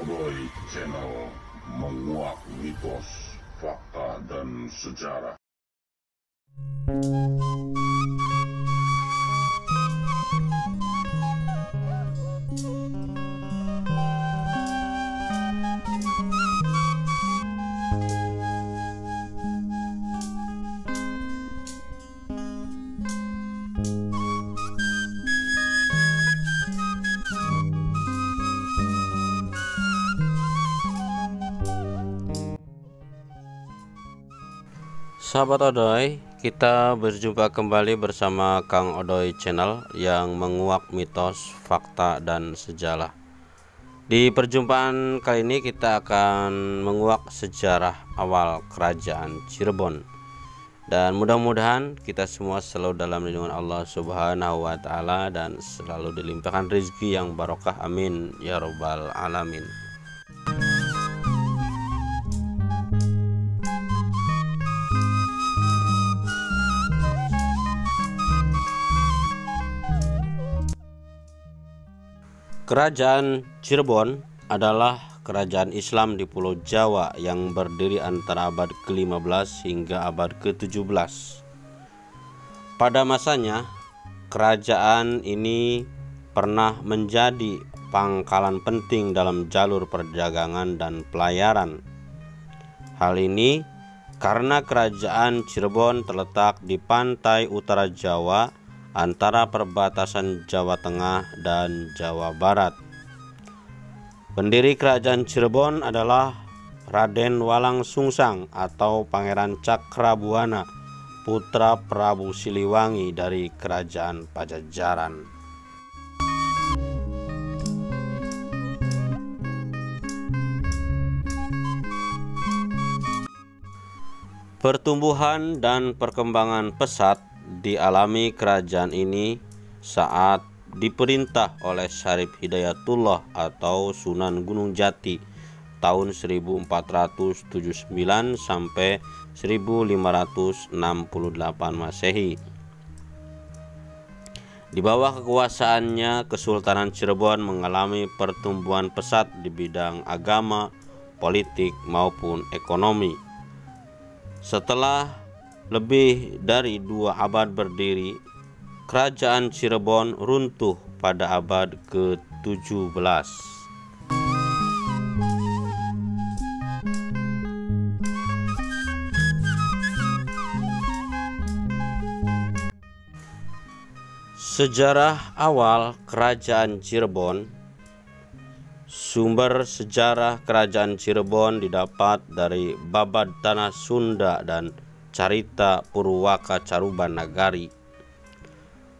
Odoi Channel menguak mitos, fakta, dan sejarah. Sahabat Odoi, kita berjumpa kembali bersama Kang Odoi Channel yang menguak mitos, fakta, dan sejarah. Di perjumpaan kali ini kita akan menguak sejarah awal kerajaan Cirebon. Dan mudah-mudahan kita semua selalu dalam lindungan Allah Subhanahu wa Ta'ala dan selalu dilimpahkan rezeki yang barokah. Amin ya Rabbal Alamin. Kerajaan Cirebon adalah kerajaan Islam di Pulau Jawa yang berdiri antara abad ke-15 hingga abad ke-17. Pada masanya, kerajaan ini pernah menjadi pangkalan penting dalam jalur perdagangan dan pelayaran. Hal ini karena kerajaan Cirebon terletak di pantai utara Jawa antara perbatasan Jawa Tengah dan Jawa Barat. Pendiri kerajaan Cirebon adalah Raden Walang Sungsang atau Pangeran Cakrabuana, putra Prabu Siliwangi dari kerajaan Pajajaran. Pertumbuhan dan perkembangan pesat dialami kerajaan ini saat diperintah oleh Syarif Hidayatullah atau Sunan Gunung Jati tahun 1479 sampai 1568 Masehi. Di bawah kekuasaannya, Kesultanan Cirebon mengalami pertumbuhan pesat di bidang agama, politik, maupun ekonomi. Setelah lebih dari 2 abad berdiri, kerajaan Cirebon runtuh pada abad ke-17. Sejarah awal kerajaan Cirebon. Sumber sejarah kerajaan Cirebon didapat dari Babad Tanah Sunda dan Carita Purwaka Caruban Nagari.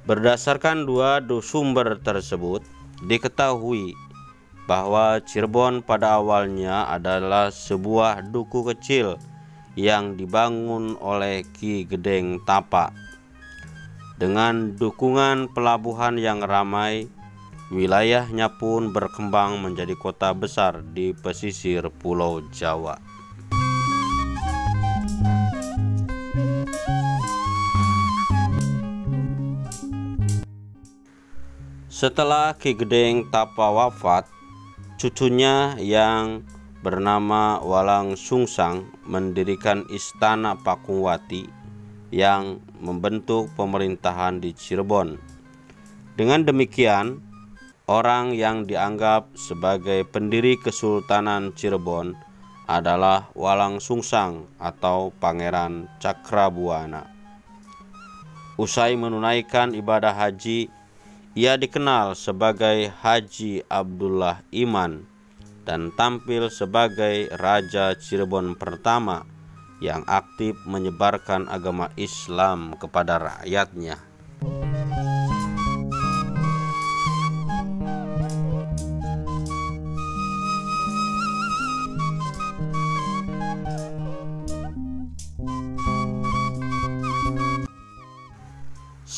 Berdasarkan dua sumber tersebut, diketahui bahwa Cirebon pada awalnya adalah sebuah duku kecil yang dibangun oleh Ki Gedeng Tapa. Dengan dukungan pelabuhan yang ramai, wilayahnya pun berkembang menjadi kota besar di pesisir Pulau Jawa. Setelah Ki Gedeng Tapa wafat, cucunya yang bernama Walang Sungsang mendirikan Istana Pakungwati yang membentuk pemerintahan di Cirebon. Dengan demikian, orang yang dianggap sebagai pendiri Kesultanan Cirebon adalah Walang Sungsang atau Pangeran Cakrabuana. Usai menunaikan ibadah haji, ia dikenal sebagai Haji Abdullah Iman dan tampil sebagai Raja Cirebon pertama yang aktif menyebarkan agama Islam kepada rakyatnya.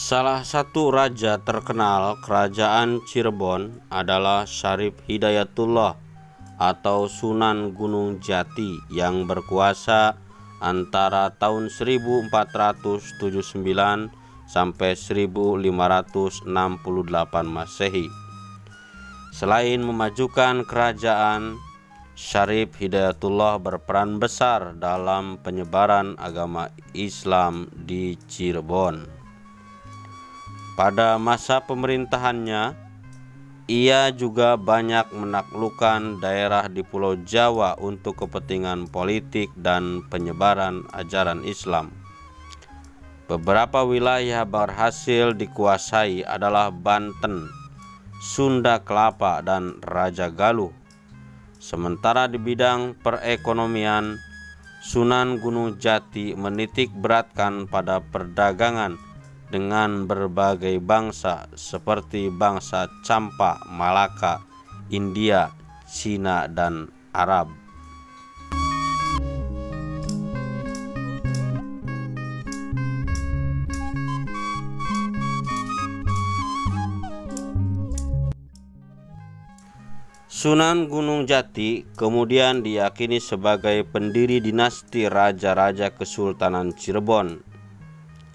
Salah satu raja terkenal kerajaan Cirebon adalah Syarif Hidayatullah atau Sunan Gunung Jati yang berkuasa antara tahun 1479 sampai 1568 Masehi. Selain memajukan kerajaan, Syarif Hidayatullah berperan besar dalam penyebaran agama Islam di Cirebon. Pada masa pemerintahannya, ia juga banyak menaklukkan daerah di Pulau Jawa untuk kepentingan politik dan penyebaran ajaran Islam. Beberapa wilayah berhasil dikuasai adalah Banten, Sunda Kelapa, dan Raja Galuh. Sementara di bidang perekonomian, Sunan Gunung Jati menitik beratkan pada perdagangan dengan berbagai bangsa seperti bangsa Campa, Malaka, India, Cina, dan Arab. Sunan Gunung Jati kemudian diyakini sebagai pendiri dinasti raja-raja Kesultanan Cirebon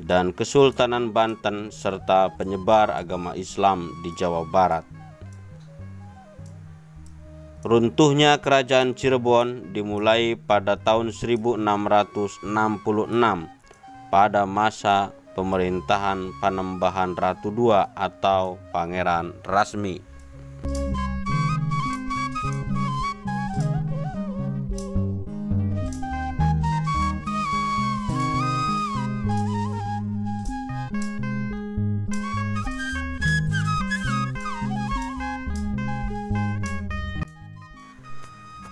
dan Kesultanan Banten serta penyebar agama Islam di Jawa Barat. Runtuhnya kerajaan Cirebon dimulai pada tahun 1666 pada masa pemerintahan Panembahan Ratu II atau Pangeran Rasmi.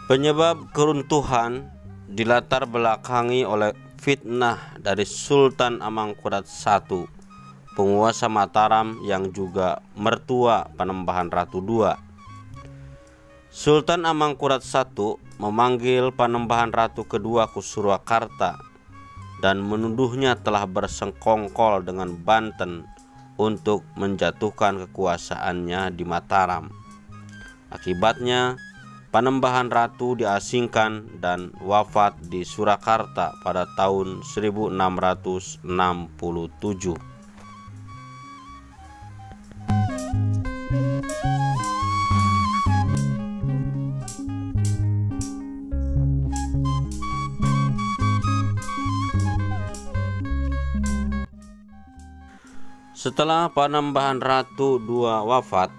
Penyebab keruntuhan dilatar belakangi oleh fitnah dari Sultan Amangkurat I, penguasa Mataram yang juga mertua Panembahan Ratu II. Sultan Amangkurat I memanggil Panembahan Ratu kedua ke Surakarta dan menuduhnya telah bersengkongkol dengan Banten untuk menjatuhkan kekuasaannya di Mataram. Akibatnya, Panembahan Ratu diasingkan dan wafat di Surakarta pada tahun 1667. Setelah Panembahan Ratu II wafat,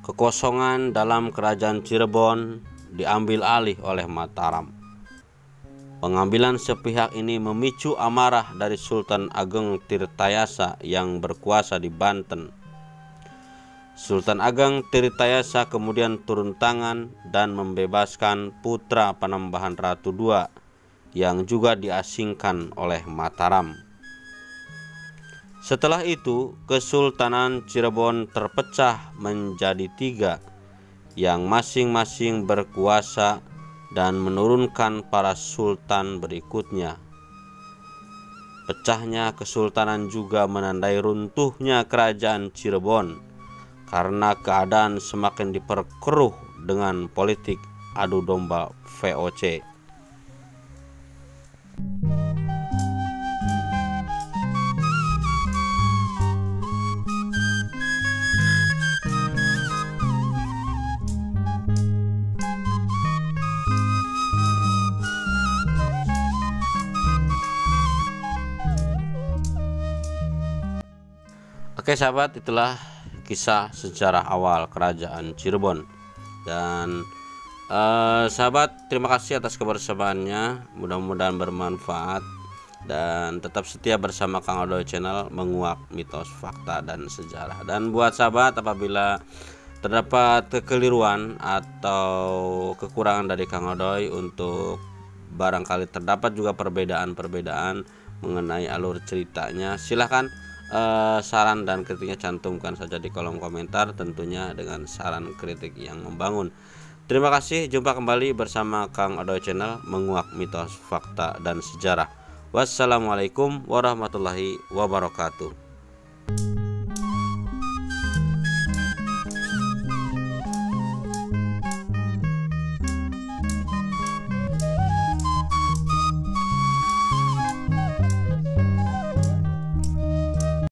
kekosongan dalam kerajaan Cirebon diambil alih oleh Mataram. Pengambilan sepihak ini memicu amarah dari Sultan Ageng Tirtayasa yang berkuasa di Banten. Sultan Ageng Tirtayasa kemudian turun tangan dan membebaskan putra Panembahan Ratu II yang juga diasingkan oleh Mataram. Setelah itu, Kesultanan Cirebon terpecah menjadi 3 yang masing-masing berkuasa dan menurunkan para sultan berikutnya. Pecahnya kesultanan juga menandai runtuhnya kerajaan Cirebon karena keadaan semakin diperkeruh dengan politik adu domba VOC. Oke sahabat, itulah kisah sejarah awal kerajaan Cirebon. Dan sahabat, terima kasih atas kebersamaannya. Mudah-mudahan bermanfaat dan tetap setia bersama Kang Odoy Channel, menguak mitos, fakta, dan sejarah. Dan buat sahabat, apabila terdapat kekeliruan atau kekurangan dari Kang Odoy, untuk barangkali terdapat juga perbedaan-perbedaan mengenai alur ceritanya, silahkan saran dan kritiknya cantumkan saja di kolom komentar, tentunya dengan saran kritik yang membangun. Terima kasih, jumpa kembali bersama Kang Odoy Channel, menguak mitos, fakta, dan sejarah. Wassalamualaikum warahmatullahi wabarakatuh.